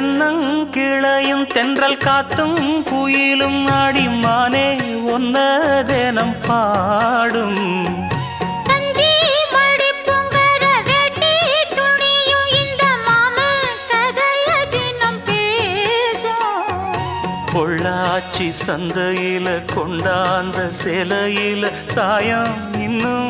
தென்னங்கிளையும் தென்றல் காத்தும் குயிலும் ஆடிமானே ஒன்ன தினம் பாடும் பொள்ளாச்சி சந்தையில கொண்டாந்த சிலையில சாயம் இன்னும்